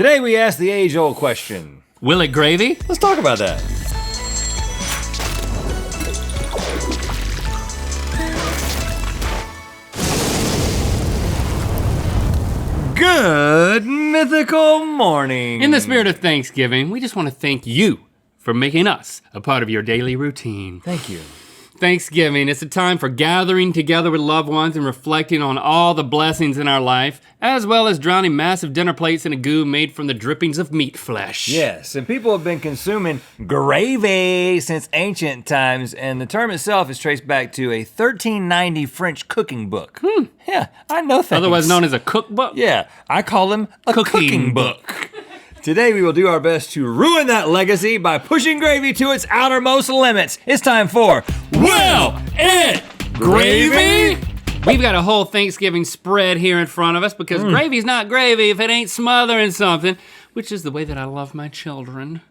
Today we ask the age-old question. Will it gravy? Let's talk about that. Good mythical morning. In the spirit of Thanksgiving, we just want to thank you for making us a part of your daily routine. Thank you. Thanksgiving, it's a time for gathering together with loved ones and reflecting on all the blessings in our life, as well as drowning massive dinner plates in a goo made from the drippings of meat flesh. Yes, and people have been consuming gravy since ancient times, and the term itself is traced back to a 1390 French cooking book. Yeah, I know things. Otherwise known as a cookbook? Yeah, I call them a cooking book. Today we will do our best to ruin that legacy by pushing gravy to its outermost limits. It's time for Will It Gravy? We've got a whole Thanksgiving spread here in front of us because gravy's not gravy if it ain't smothering something, which is the way that I love my children.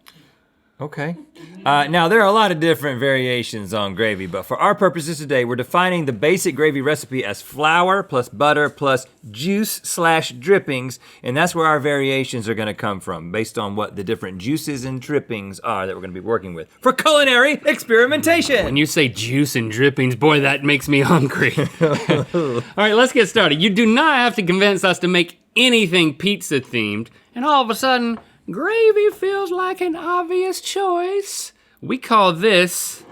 Okay. Now there are a lot of different variations on gravy, but for our purposes today, we're defining the basic gravy recipe as flour plus butter plus juice/drippings, and that's where our variations are gonna come from, based on what the different juices and drippings are that we're gonna be working with for culinary experimentation. When you say juice and drippings, boy, that makes me hungry. All right, let's get started. You do not have to convince us to make anything pizza themed, and all of a sudden, gravy feels like an obvious choice. We call this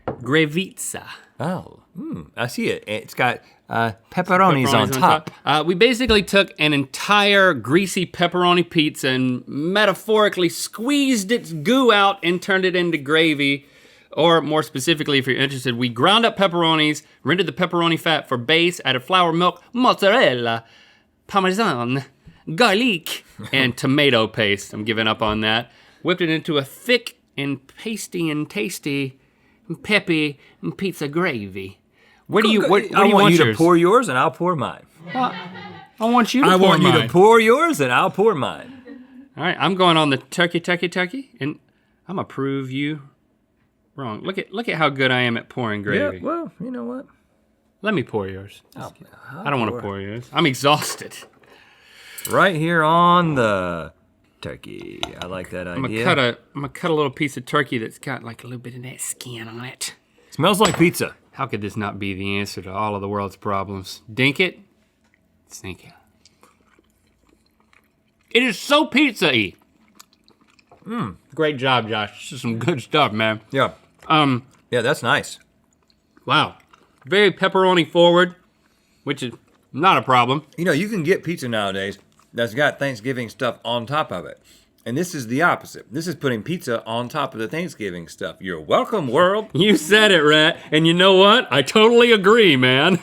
gravizza. Oh, I see it. It's got pepperonis on top. We basically took an entire greasy pepperoni pizza and metaphorically squeezed its goo out and turned it into gravy. Or more specifically, if you're interested, we ground up pepperonis, rendered the pepperoni fat for base, added flour, milk, mozzarella, parmesan, garlic, and tomato paste. I'm giving up on that. Whipped it into a thick and pasty and tasty and peppy and pizza gravy. Where do you want you yours? to pour yours and I'll pour mine. I want you to pour want mine. you to pour yours and I'll pour mine. All right, I'm going on the turkey, and I'm gonna prove you wrong. Look at how good I am at pouring gravy. Yeah, well, you know what? Let me pour yours. I don't want to pour yours. I'm exhausted. Right here on the turkey. I like that idea. I'm gonna cut a little piece of turkey that's got like a little bit of that skin on it. Smells like pizza. How could this not be the answer to all of the world's problems? Dink it, sink it. It is so pizza-y. Great job, Josh. This is some good stuff, man. Yeah. Yeah, that's nice. Wow. Very pepperoni forward, which is not a problem. You know, you can get pizza nowadays that's got Thanksgiving stuff on top of it. And this is the opposite. This is putting pizza on top of the Thanksgiving stuff. You're welcome, world. You said it, Rat. And you know what? I totally agree, man.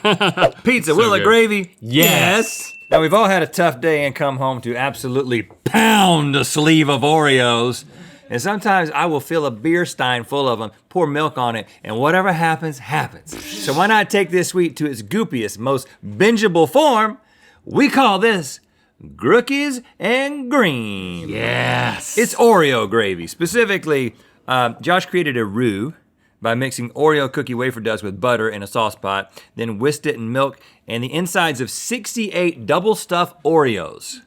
Pizza, So will it good. gravy? Yes. Now, we've all had a tough day and come home to absolutely pound a sleeve of Oreos. And sometimes I will fill a beer stein full of them, pour milk on it, and whatever happens, happens. So why not take this sweet to its goopiest, most bingeable form? We call this Grookies and Green. Yes. It's Oreo gravy. Specifically, Josh created a roux by mixing Oreo cookie wafer dust with butter in a sauce pot, then whisked it in milk and the insides of 68 double stuffed Oreos.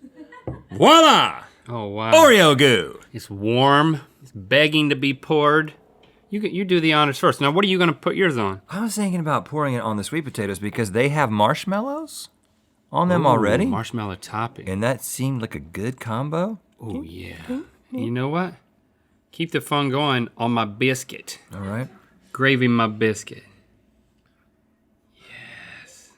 Voila! Oh, wow. Oreo goo. It's warm. It's begging to be poured. You do the honors first. Now, what are you gonna put yours on? I was thinking about pouring it on the sweet potatoes because they have marshmallows on them already. Marshmallow topping. And that seemed like a good combo. Oh, yeah. You know what? Keep the fun going on my biscuit. All right. Gravy my biscuit. Yes.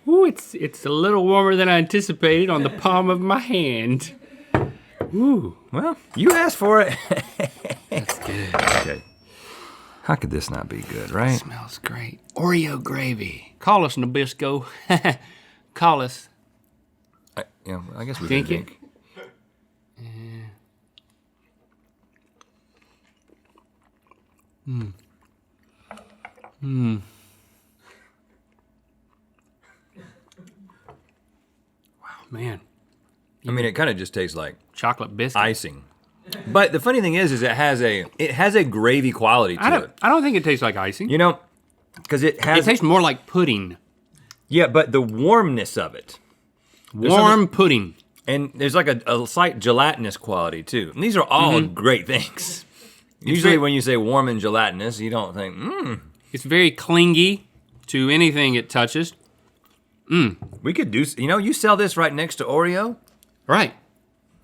Ooh, it's a little warmer than I anticipated on the palm of my hand. Ooh. Well, you asked for it. That's good. Okay. How could this not be good, right? Smells great. Oreo gravy. Call us, Nabisco. Call us. I guess we Dink can it. dink. Wow, man. I mean, it kind of just tastes like Chocolate biscuit. icing. But the funny thing is it has a gravy quality to it. I don't think it tastes like icing. You know, because it It has, tastes more like pudding. yeah, but the warmness of it Warm pudding. And there's like a slight gelatinous quality too. And these are all great things. Usually when you say warm and gelatinous, you don't think, It's very clingy to anything it touches. We could do, you sell this right next to Oreo Right,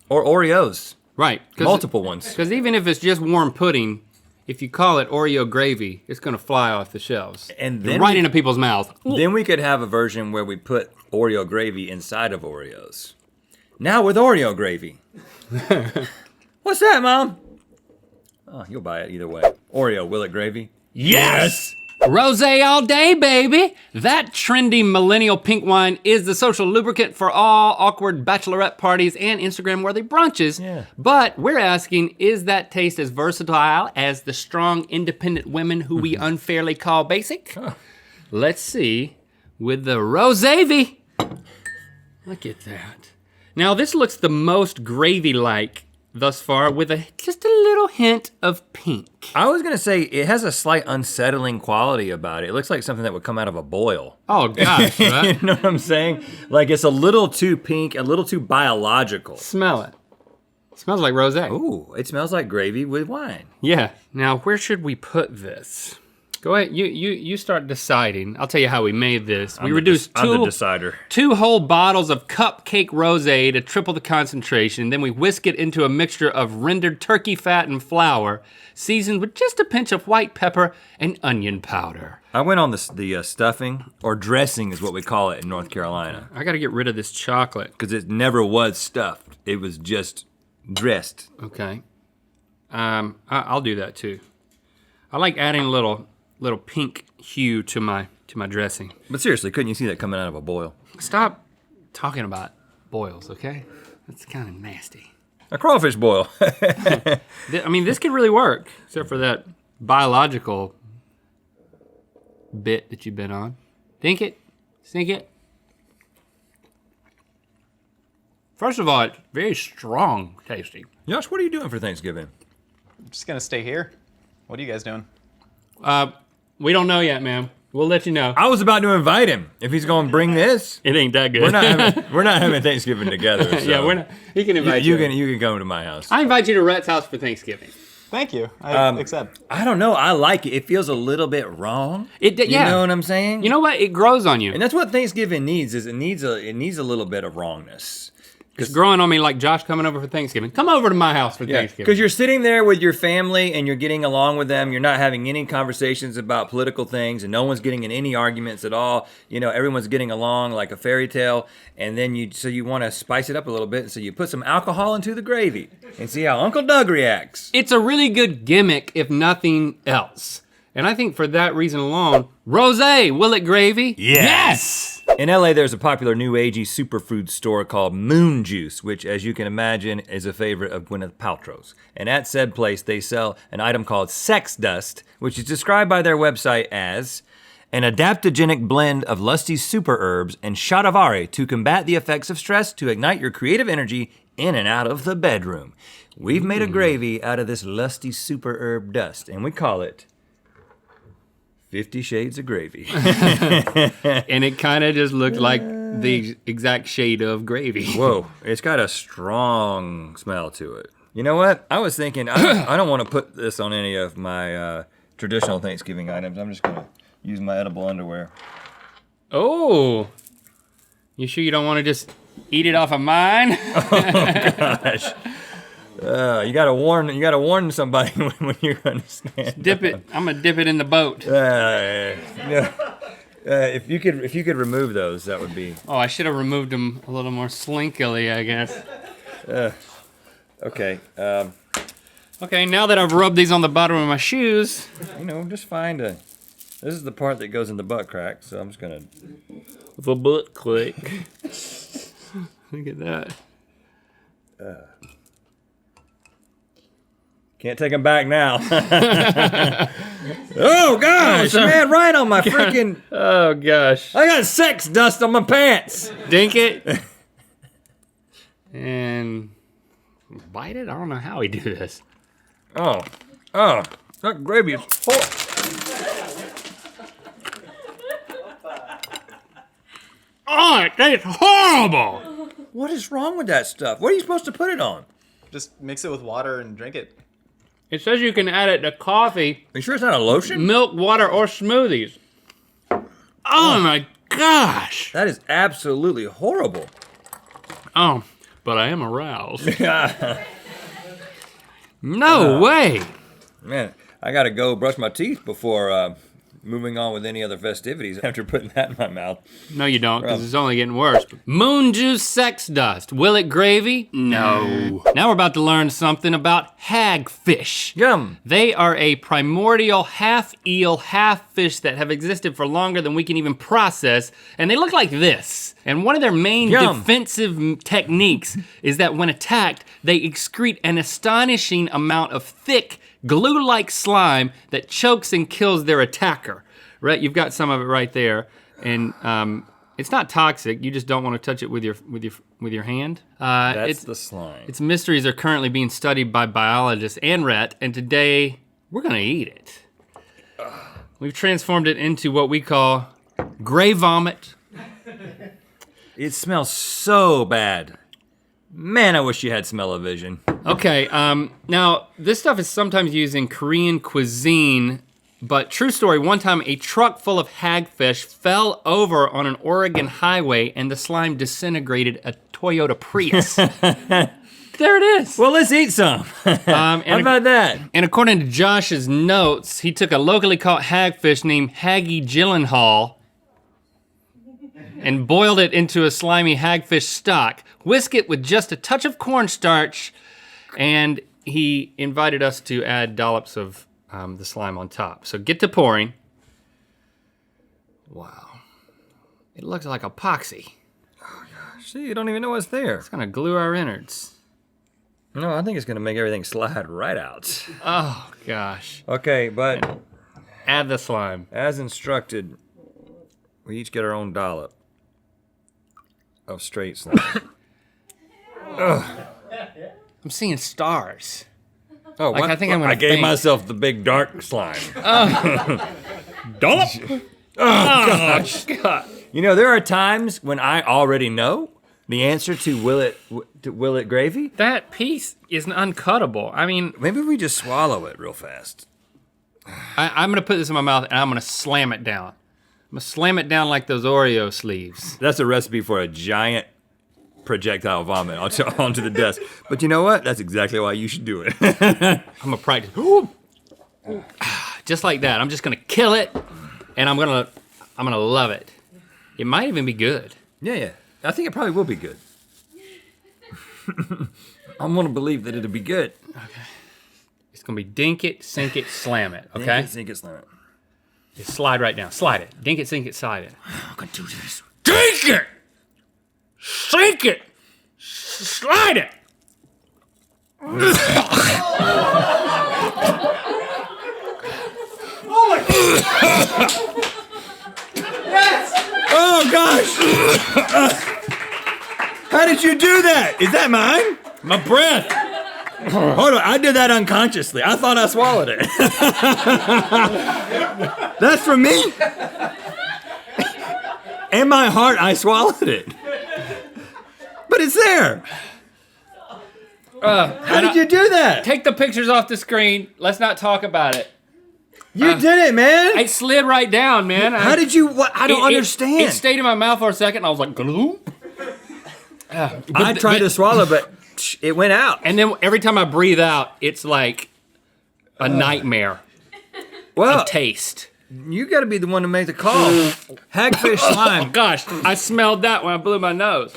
or Oreos. right. Multiple ones. Because even if it's just warm pudding, if you call it Oreo gravy, it's gonna fly off the shelves. And then right into people's mouths. Then we could have a version where we put Oreo gravy inside of Oreos. Now with Oreo gravy. What's that, Mom? Oh, you'll buy it either way. Oreo, will it gravy? Yes! Rosé all day, baby! That trendy millennial pink wine is the social lubricant for all awkward bachelorette parties and Instagram-worthy brunches. Yeah. But we're asking, is that taste as versatile as the strong, independent women who we unfairly call basic? Let's see with the Rosé. Look at that. Now this looks the most gravy-like thus far with just a little hint of pink. I was gonna say, it has a slight unsettling quality about it. It looks like something that would come out of a boil. Oh gosh, right? You know what I'm saying? Like it's a little too pink, a little too biological. Smell it. Smells like rosé. Ooh, it smells like gravy with wine. Yeah. Now, where should we put this? Go ahead. You start deciding. I'll tell you how we made this. We reduced I'm the decider. 2 whole bottles of Cupcake rosé to triple the concentration. Then we whisk it into a mixture of rendered turkey fat and flour, seasoned with just a pinch of white pepper and onion powder. I went on the stuffing, or dressing is what we call it in North Carolina. I gotta get rid of this chocolate. Because it never was stuffed. It was just dressed. Okay. I'll do that too. I like adding a little pink hue to my dressing. But seriously, couldn't you see that coming out of a boil? Stop talking about boils, okay? That's kind of nasty. A crawfish boil. I mean, this could really work, except for that biological bit that you've been on. Think it, sink it. First of all, it's very strong tasting. Josh, what are you doing for Thanksgiving? I'm just gonna stay here. What are you guys doing? We don't know yet, man. We'll let you know. I was about to invite him. If he's going to bring this, It ain't that good. we're not having Thanksgiving together. So. Yeah, we're not. He can invite you. You can come to my house. I invite you to Rhett's house for Thanksgiving. Thank you. I accept. I don't know. I like it. It feels a little bit wrong. Yeah. You know what I'm saying? You know what? It grows on you. And that's what Thanksgiving needs. Is it needs a little bit of wrongness. It's growing on me like Josh coming over for Thanksgiving. Come over to my house for Thanksgiving. Because you're sitting there with your family and you're getting along with them. You're not having any conversations about political things, and no one's getting in any arguments at all. You know, everyone's getting along like a fairy tale. And then you want to spice it up a little bit, so you put some alcohol into the gravy and see how Uncle Doug reacts. It's a really good gimmick, if nothing else. And I think for that reason alone, rosé, will it gravy? Yes! In LA, there's a popular new agey superfood store called Moon Juice, which, as you can imagine, is a favorite of Gwyneth Paltrow's. And at said place, they sell an item called Sex Dust, which is described by their website as an adaptogenic blend of lusty super herbs and shatavari to combat the effects of stress to ignite your creative energy in and out of the bedroom. We've made a gravy out of this lusty super herb dust, and we call it 50 Shades of Gravy. And it kind of just looked like the exact shade of gravy. Whoa, it's got a strong smell to it. You know what? I was thinking, I don't want to put this on any of my traditional Thanksgiving items. I'm just gonna use my edible underwear. Oh, you sure you don't want to just eat it off of mine? Gosh. You gotta warn somebody when you're gonna stand. Dip it. I'm gonna dip it in the boat. If you could remove those, that would be. Oh, I should have removed them a little more slinkily, I guess. Okay. Okay, now that I've rubbed these on the bottom of my shoes. Just find a. This is the part that goes in the butt crack, so I'm just gonna. The butt click. Look at that. Can't take them back now. Oh gosh, man, right on my freaking. Oh gosh. I got sex dust on my pants. Dink it. And bite it? I don't know how we do this. Oh, that gravy is horrible. Oh, it tastes horrible. What is wrong with that stuff? What are you supposed to put it on? Just mix it with water and drink it. It says you can add it to coffee, Are you sure it's not a lotion? milk, water, or smoothies. Oh my gosh. That is absolutely horrible. Oh, but I am aroused. No way. Man, I gotta go brush my teeth before moving on with any other festivities after putting that in my mouth. No, you don't, because it's only getting worse. Moon juice sex dust. Will it gravy? No. Now we're about to learn something about hagfish. Yum. They are a primordial half eel, half fish that have existed for longer than we can even process, and they look like this. And one of their main defensive techniques is that when attacked, they excrete an astonishing amount of thick, glue-like slime that chokes and kills their attacker. Right, you've got some of it right there, and it's not toxic. You just don't want to touch it with your hand. That's the slime. Its mysteries are currently being studied by biologists and Rhett, and today we're gonna eat it. We've transformed it into what we call gray vomit. It smells so bad. Man, I wish you had smell-o-vision. Okay, now this stuff is sometimes used in Korean cuisine, but true story, one time a truck full of hagfish fell over on an Oregon highway and the slime disintegrated a Toyota Prius. There it is. Well, let's eat some. How about that? And according to Josh's notes, he took a locally caught hagfish named Haggy Gyllenhaal and boiled it into a slimy hagfish stock, whisk it with just a touch of cornstarch, and he invited us to add dollops of the slime on top. So get to pouring. Wow. It looks like epoxy. See, you don't even know what's there. It's gonna glue our innards. No, I think it's gonna make everything slide right out. Oh gosh. Okay, but Add the slime. as instructed, we each get our own dollop of straight slime. I'm seeing stars. Oh, Like, I think I'm gonna I gave faint. myself the big dark slime. Dollop! Oh gosh. God. You know, there are times when I already know the answer to will it gravy. That piece is uncuttable. I mean, Maybe we just swallow it real fast. I'm gonna put this in my mouth and I'm gonna slam it down. I'm gonna slam it down like those Oreo sleeves. That's a recipe for a giant projectile vomit onto the desk. But you know what? That's exactly why you should do it. I'm gonna practice. Just like that. I'm just gonna kill it, and I'm gonna love it. It might even be good. Yeah. I think it probably will be good. I'm gonna believe that it'll be good. It's gonna be dink it, sink it, slam it. Okay. Think it's not. Just slide right down. Slide it. Dink it, sink it, slide it. I'm gonna do this. Dink it, sink it, slide it. Oh gosh! How did you do that? Is that mine? My breath. Hold on, I did that unconsciously. I thought I swallowed it. That's from me? In my heart, I swallowed it. But it's there. How did you do that? Take the pictures off the screen. Let's not talk about it. You did it, man. It slid right down, man. How did you, what? I don't understand. It stayed in my mouth for a second, and I was like, gloop. I tried to swallow, but it went out. And then every time I breathe out, it's like a nightmare Well, of taste. you gotta be the one to make the call. Hagfish Oh slime. gosh, I smelled that when I blew my nose.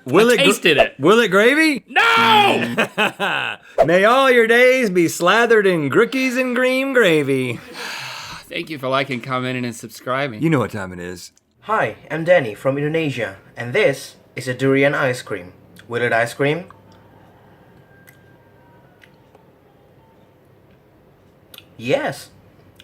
Will Tasted it. Will it gravy? No! May all your days be slathered in grookies and green gravy. Thank you for liking, commenting, and subscribing. You know what time it is. Hi, I'm Danny from Indonesia, and this is a durian ice cream. Will it ice cream? Yes,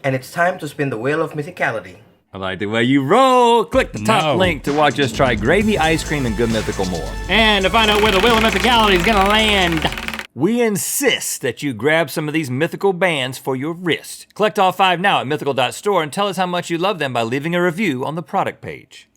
and it's time to spin the wheel of mythicality. I like the way you roll. Click the top No. link to watch us try gravy, ice cream, and good mythical more. And to find out where the wheel of mythicality is gonna land. We insist that you grab some of these mythical bands for your wrist. Collect all 5 now at mythical.store and tell us how much you love them by leaving a review on the product page.